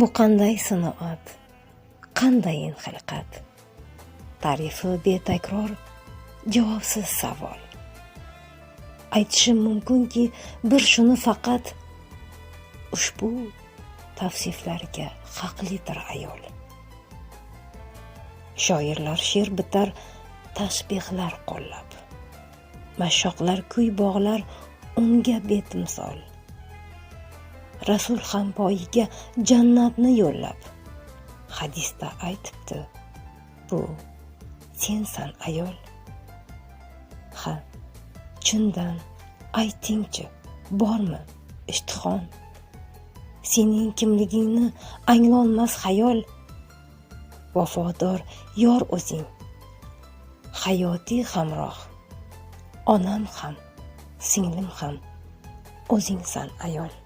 Bu qanday sinoat, qandayin xilqat? Tarifi betakror, javobsiz savol. Aytishim mumkinki, bir shuni faqat ushbu tavsiflarga haqlidir ayol. Shoirlar she'r bitar tashbihlar qo'llab, mashshoqlar kuy bog'lar unga betimsol. Rasul ham poyiga jannatni yo'llab, hadisda aytibdi, bu sensan ayol. Ha, chindan aytingchi, bormi ishtihon? Sening kimligingni anglolmas xayol. Vafodor yor o'zing, hayotiy hamroh, onam ham, singlim ham o'zingsan ayol.